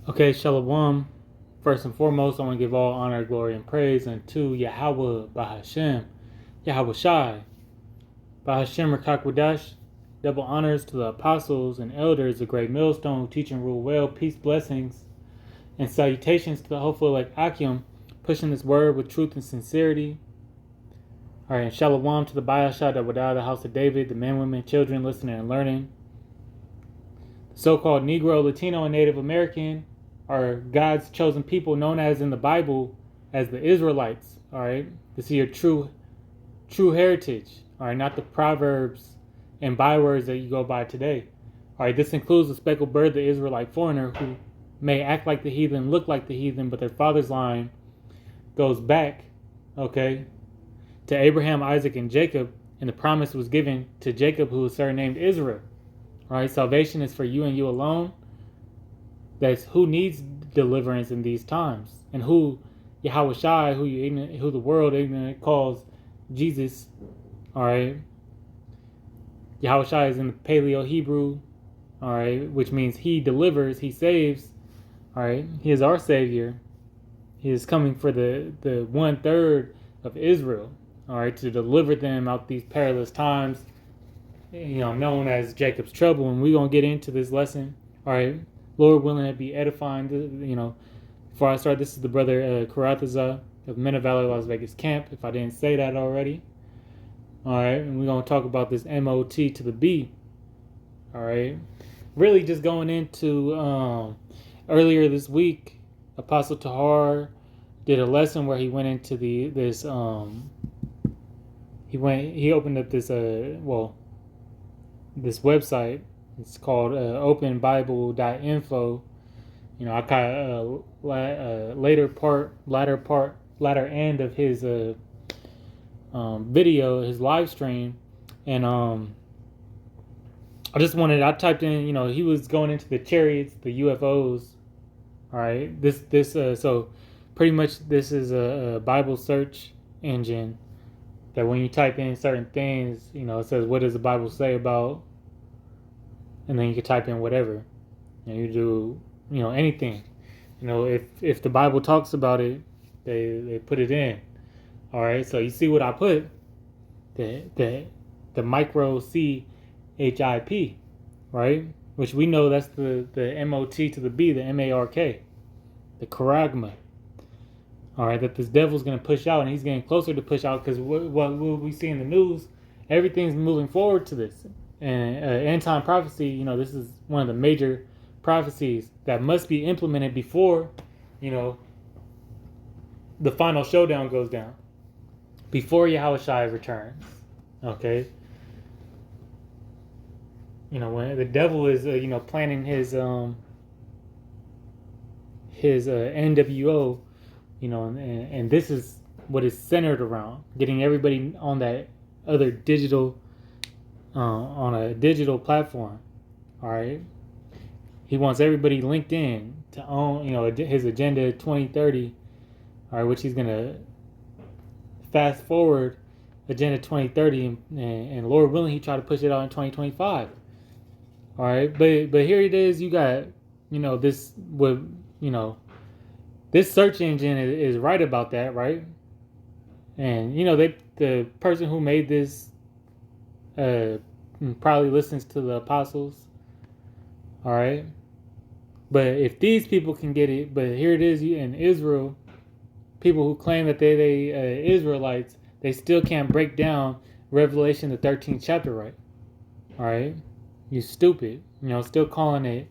Okay, Shalom. First and foremost, I want to give all honor, glory, and praise unto Yahweh Bahashem, Yahweh Shai, Bahashem Rakakwadash. Double honors to the apostles and elders, the great millstone who teach and rule well. Peace, blessings, and salutations to the hopeful like Akim, pushing this word with truth and sincerity. All right, and Shalom to the Bayashah Dawadah, the house of David, the men, women, children listening and learning. The so-called Negro, Latino, and Native American are God's chosen people, known as in the Bible as the Israelites. All right, this is your true heritage. All right, not the proverbs and bywords that you go by today. All right, this includes the speckled bird, the Israelite foreigner, who may act like the heathen, look like the heathen, but their father's line goes back, okay, to Abraham, Isaac, and Jacob, and the promise was given to Jacob, who was surnamed Israel. All right, salvation is for you and you alone. That's who needs deliverance in these times, and who Yahweh Shai, who the world ignorant calls Jesus. All right, Yahweh Shai is in the Paleo Hebrew. All right, which means He delivers, He saves. All right, He is our Savior. He is coming for the 1/3 of Israel. All right, to deliver them out these perilous times. Known as Jacob's trouble, and we're gonna get into this lesson. All right, Lord willing, it be edifying. Before I start, this is the brother Karathaza of Men of Valor Las Vegas Camp. If I didn't say that already, all right, and we're gonna talk about this MOT to the B. All right, really just going into earlier this week, Apostle Tahar did a lesson where he went into he opened up this this website. It's called openbible.info. I kind of latter end of his video, his live stream, and I typed in, he was going into the chariots, the UFOs. All right, so pretty much this is a Bible search engine that when you type in certain things, it says, what does the Bible say about, and then you can type in whatever, and you do, anything. If the Bible talks about it, they put it in. All right, so you see what I put, the micro CHIP, right? Which we know that's the MOT to the B, the MARK, the charagma. All right, that this devil's going to push out, and he's getting closer to push out, because what we see in the news, everything's moving forward to this. And end time prophecy, this is one of the major prophecies that must be implemented before, the final showdown goes down, before Yahweh Shai returns. Okay, when the devil is planning his NWO. And this is what is centered around, getting everybody on that other digital, on a digital platform. All right, he wants everybody linked in to own, his agenda 2030. All right, which he's gonna fast forward agenda 2030, and Lord willing, he tried to push it out in 2025. All right, but here it is. You got, this this search engine is right about that, right? And the person who made this probably listens to the apostles. All right, but if these people can get it, but here it is in Israel, people who claim that they Israelites, they still can't break down Revelation the 13th chapter right. All right, you stupid. Still calling it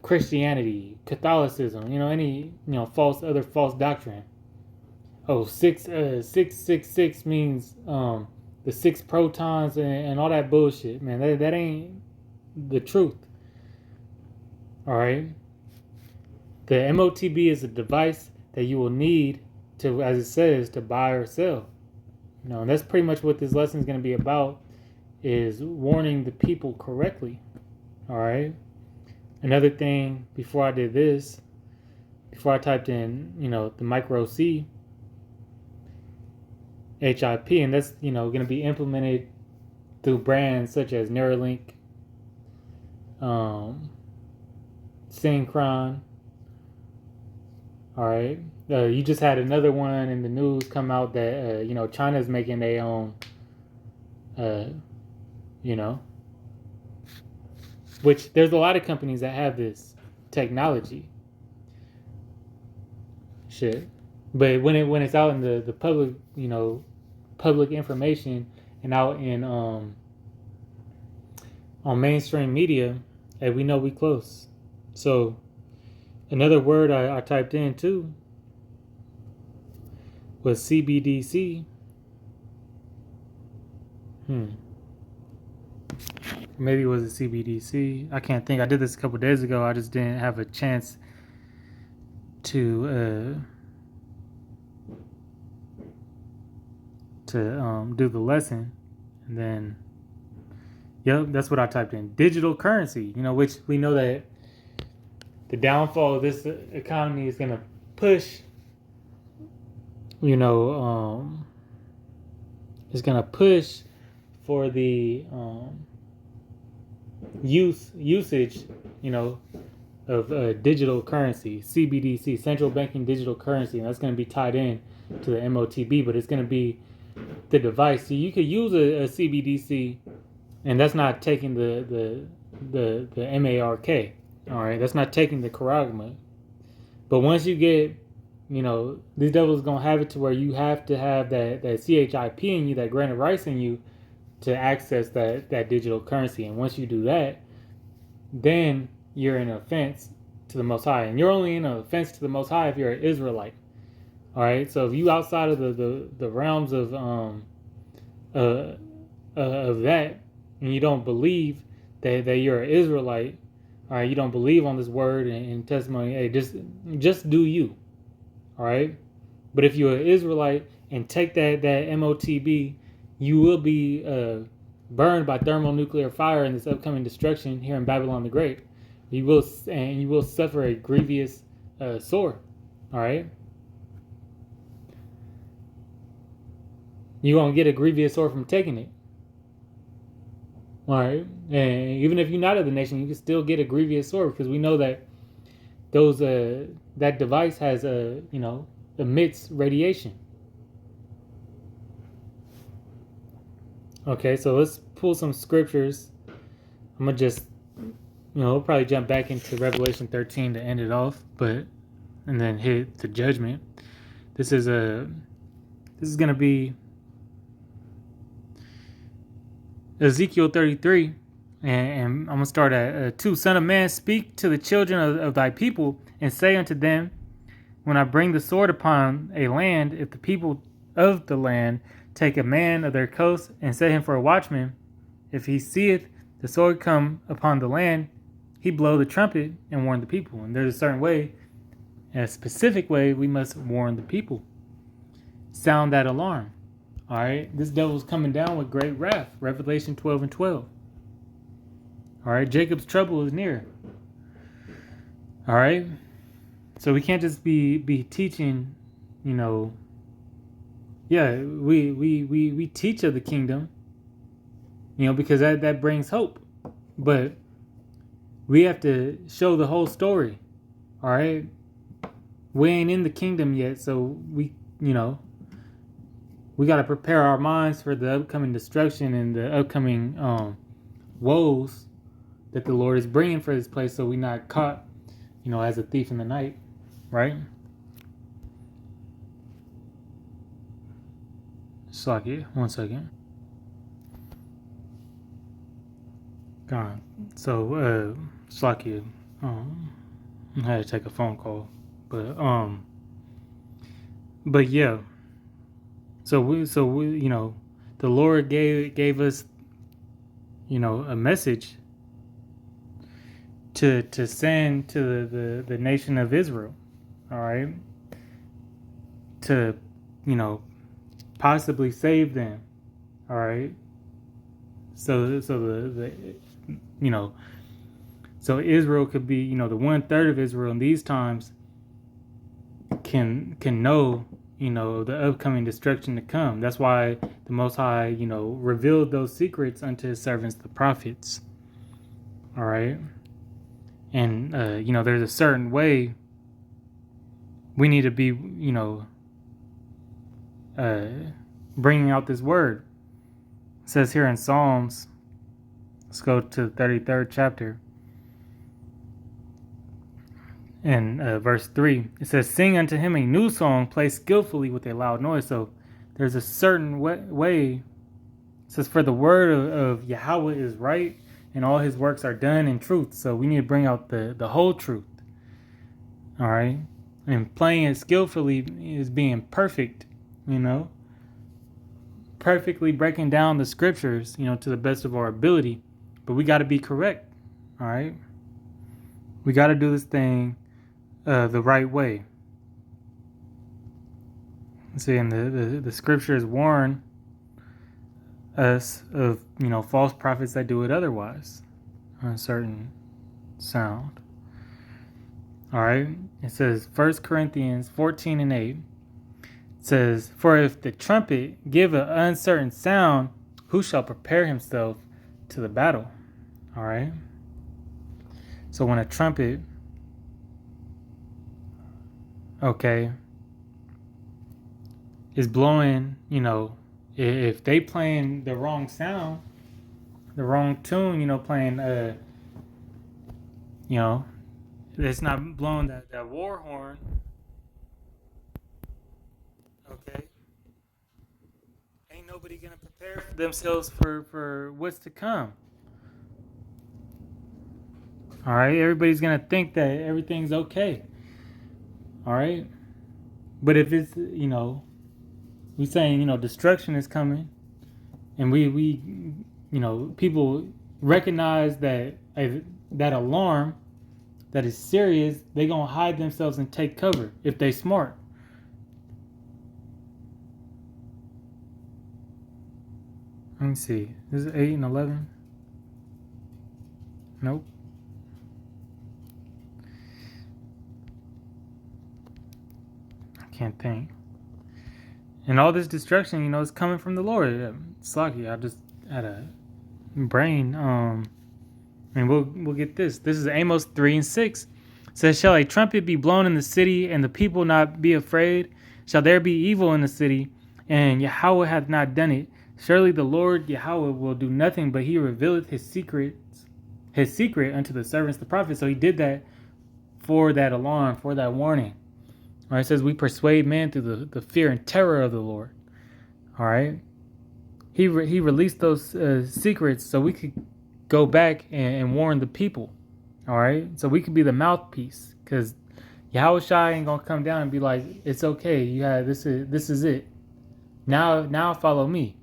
Christianity, Catholicism, any false doctrine. Oh, 666 means the 6 protons and all that bullshit, man. That ain't the truth. All right. The MOTB is a device that you will need to, as it says, to buy or sell. And that's pretty much what this lesson is going to be about, is warning the people correctly. All right. Another thing, before I did this, before I typed in, the micro C HIP, and that's, going to be implemented through brands such as Neuralink, Synchron, All right. You just had another one in the news come out that China's making their own. You know, which there's a lot of companies that have this technology. Shit. But when it's out in the public, public information and out in on mainstream media, hey, we know we close. So another word I typed in too was CBDC. Maybe it was a CBDC. I can't think. I did this a couple days ago. I just didn't have a chance to do the lesson. And then, yep, that's what I typed in. Digital currency, which we know that the downfall of this economy is going to push, is going to push for the usage, of digital currency, CBDC, central banking digital currency, and that's going to be tied in to the MOTB, but it's going to be the device. So you could use a CBDC, and that's not taking the MARK. All right, that's not taking the charagma. But once you get, these devils gonna have it to where you have to have that CHIP in you, that granted rights in you, to access that digital currency. And once you do that, then you're in offense to the Most High, and you're only in an offense to the Most High if you're an Israelite. All right, so if you outside of the realms of that, and you don't believe that you're an Israelite, all right, you don't believe on this word and testimony, hey, just do you, all right. But if you're an Israelite and take that MOTB, you will be burned by thermonuclear fire in this upcoming destruction here in Babylon the Great. You will suffer a grievous sore. All right. You won't get a grievous sore from taking it. All right. And even if you're not of the nation, you can still get a grievous sore, because we know that that device has emits radiation. Okay, so let's pull some scriptures. I'm gonna just we'll probably jump back into Revelation 13 to end it off, and then hit the judgment. This is gonna be Ezekiel 33, and I'm going to start at 2. Son of man, speak to the children of thy people, and say unto them, when I bring the sword upon a land, if the people of the land take a man of their coast and set him for a watchman, if he seeth the sword come upon the land, he blow the trumpet and warn the people. And there's a certain way, a specific way, we must warn the people. Sound that alarm. All right, this devil's coming down with great wrath. Revelation 12:12. All right, Jacob's trouble is near. All right, so we can't just be teaching, Yeah, we teach of the kingdom, because that brings hope, but we have to show the whole story. All right, we ain't in the kingdom yet, so we got to prepare our minds for the upcoming destruction and the upcoming woes that the Lord is bringing for this place, so we're not caught, as a thief in the night, right? Slaki, 1 second. God, so Slaki, I had to take a phone call, but yeah. So we, the Lord gave us, a message to send to the nation of Israel, all right, to, possibly save them, all right. So so Israel could be, the 1/3 of Israel in these times can know, the upcoming destruction to come. That's why the Most High, revealed those secrets unto his servants, the prophets. All right. And, there's a certain way we need to be, bringing out this word. It says here in Psalms, let's go to the 33rd chapter. In verse 3, it says, sing unto him a new song, play skillfully with a loud noise. So there's a certain way. It says, for the word of Yahweh is right, and all his works are done in truth. So we need to bring out the whole truth. All right. And playing it skillfully is being perfect, perfectly breaking down the scriptures, to the best of our ability. But we got to be correct. All right. We got to do this thing the right way. See, and the scriptures warn us of, false prophets that do it otherwise, uncertain sound. All right. It says 1 Corinthians 14:8. It says, for if the trumpet give an uncertain sound, who shall prepare himself to the battle? All right. So when a trumpet, is blowing, if they playing the wrong sound, the wrong tune, playing, it's not blowing that war horn, okay, ain't nobody gonna prepare themselves for what's to come. All right, everybody's gonna think that everything's okay. All right, but if it's, we saying, destruction is coming, and we people recognize that that alarm, that is serious, they gonna hide themselves and take cover if they smart. Let me see. This is 8 and 11. Nope. I can't think. And all this destruction, is coming from the Lord. Slocky, I just had a brain. And we'll get this. This is Amos 3:6. It says, shall a trumpet be blown in the city, and the people not be afraid? Shall there be evil in the city, and Yahweh hath not done it? Surely the Lord Yahweh will do nothing, but he revealeth his secret unto the servants, the prophets. So he did that for that alarm, for that warning. All right, it says we persuade man through the fear and terror of the Lord. All right. He released those secrets so we could go back and warn the people. All right. So we could be the mouthpiece, because Yahweh Shai ain't going to come down and be like, it's okay. This is it. Now follow me.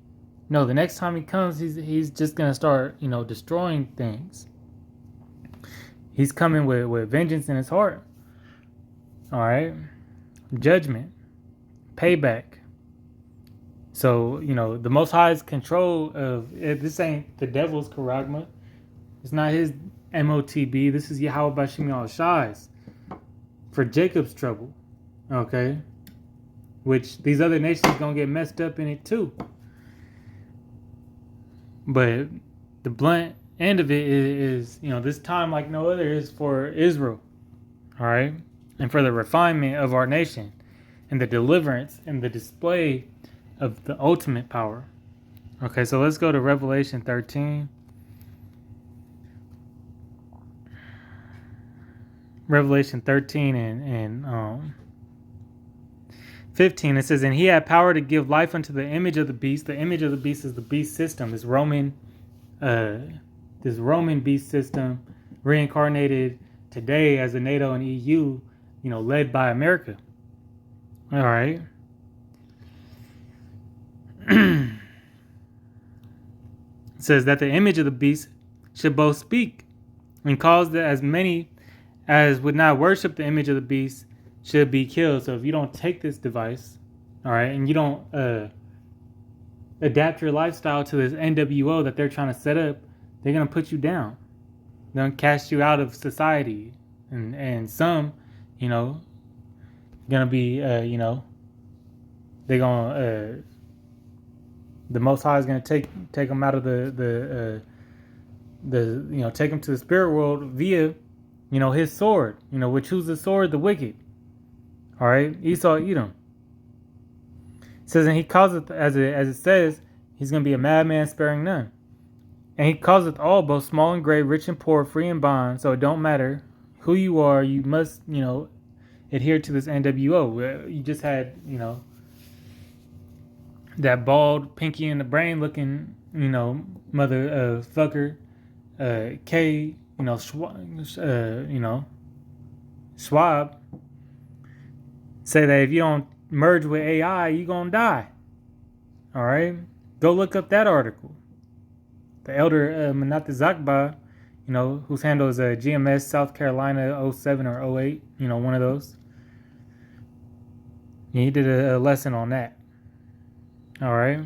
No, the next time he comes, he's just going to start, destroying things. He's coming with vengeance in his heart. All right. Judgment, payback. So, the Most High's control of this ain't the devil's charagma. It's not his MOTB. This is Yahweh Bashim Al Shai's for Jacob's trouble. Okay. Which these other nations gonna get messed up in it too. But the blunt end of it is this time like no other is for Israel. All right. And for the refinement of our nation, and the deliverance and the display of the ultimate power. Okay, so let's go to Revelation 13. Revelation 13 and 15, it says, and he had power to give life unto the image of the beast. The image of the beast is the beast system, this Roman beast system, reincarnated today as the NATO and EU, led by America. All right. It says that the image of the beast should both speak and cause that as many as would not worship the image of the beast should be killed. So if you don't take this device, all right, and you don't adapt your lifestyle to this NWO that they're trying to set up, they're going to put you down. They're going to cast you out of society. And some, going to be, they're going to, the Most High is going to take them out of the take them to the spirit world via, his sword, which who's the sword? The wicked. All right, Esau, Edom. It says, and he causeth, as it says, he's going to be a madman sparing none. And he causeth all, both small and great, rich and poor, free and bond. So it don't matter who you are, you must, adhere to this NWO. You just had, that bald, pinky in the brain looking, mother fucker, K, Schwab, say that if you don't merge with AI, you're going to die. All right? Go look up that article. The elder Manata Zakba, whose handle is GMS South Carolina 07 or 08, one of those. He did a lesson on that. All right.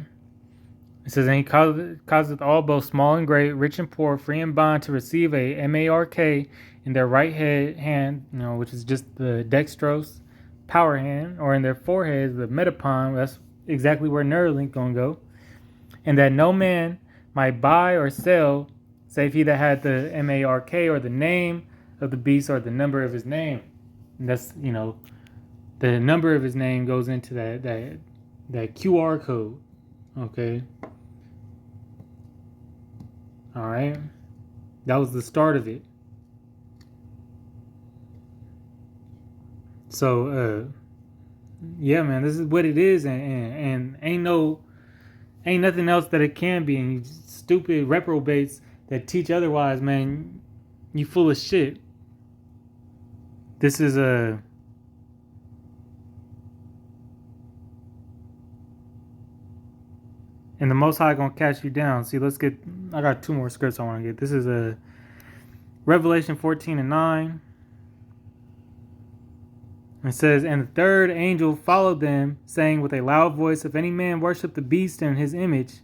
It says, and he causeth all, both small and great, rich and poor, free and bond, to receive a MARK in their right hand, which is just the dextrose power hand, or in their foreheads, the metapon. That's exactly where Neuralink gonna go. And that no man might buy or sell, save he that had the MARK, or the name of the beast, or the number of his name. And that's, the number of his name goes into that QR code. Okay. All right. That was the start of it. So, yeah, man, this is what it is, and ain't nothing else that it can be. And you stupid reprobates that teach otherwise, man, you full of shit. This is and the Most High gonna catch you down. See, I got 2 more scripts I want to get. This is Revelation 14:9. It says, and the third angel followed them, saying with a loud voice, if any man worship the beast and his image,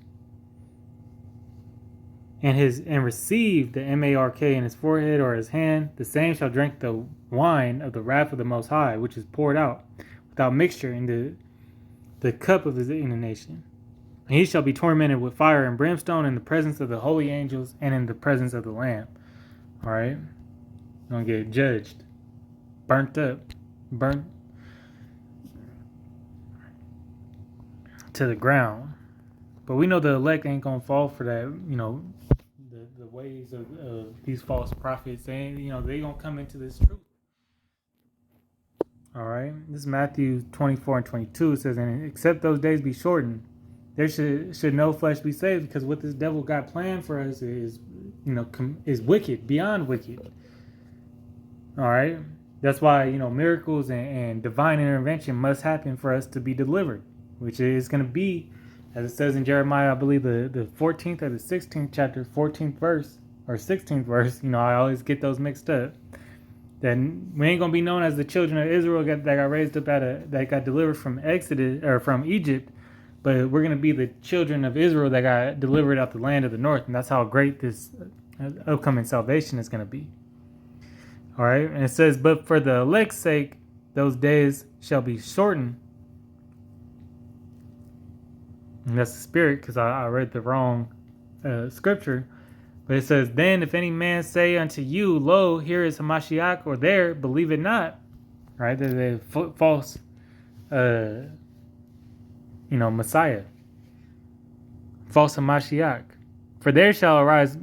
and receive the MARK in his forehead or his hand, the same shall drink the wine of the wrath of the Most High, which is poured out without mixture in the cup of his indignation. And he shall be tormented with fire and brimstone in the presence of the holy angels and in the presence of the Lamb. All right? Gonna get judged, burnt to the ground. But we know the elect ain't gonna fall for that, the ways of these false prophets. They gonna come into this truth. All right, this is Matthew 24:22. It says, and except those days be shortened, there should no flesh be saved, because what this devil got planned for us is wicked, beyond wicked. All right. That's why, miracles and divine intervention must happen for us to be delivered, which is going to be, as it says in Jeremiah, I believe the 14th or the 16th chapter, 14th verse, or 16th verse. I always get those mixed up. Then we ain't going to be known as the children of Israel that got raised up that got delivered from Exodus, or from Egypt, but we're going to be the children of Israel that got delivered out the land of the north. And that's how great this upcoming salvation is going to be. All right, and it says, but for the elect's sake, those days shall be shortened. And that's the spirit, because I read the wrong scripture. But it says, then if any man say unto you, lo, here is Hamashiach, or there, believe it not. Right, the false, Messiah. False Hamashiach. For there shall arise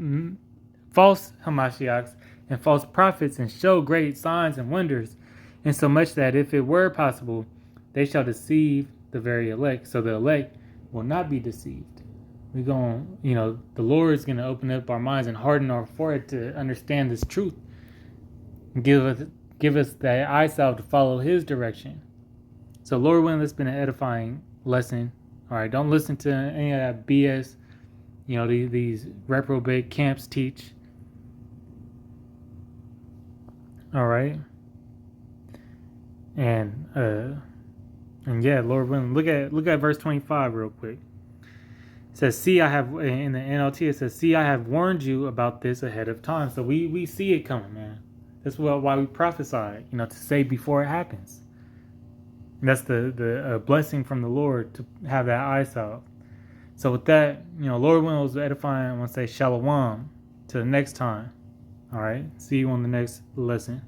false Hamashiachs and false prophets, and show great signs and wonders, insomuch that if it were possible, they shall deceive the very elect. So the elect will not be deceived. We're going, the Lord is going to open up our minds and harden our forehead to understand this truth, and give us that eye salve to follow His direction. So Lord willing, it's been an edifying lesson. All right, don't listen to any of that BS. These reprobate camps teach. All right, and yeah, Lord willing, look at verse 25 real quick. It says, "See, I have," in the NLT. It says, "See, I have warned you about this ahead of time." So we see it coming, man. That's why we prophesy, to say before it happens. And that's the blessing from the Lord to have that eye salve. So with that, Lord willing, was edifying. I want to say shalom to the next time. All right, see you on the next lesson.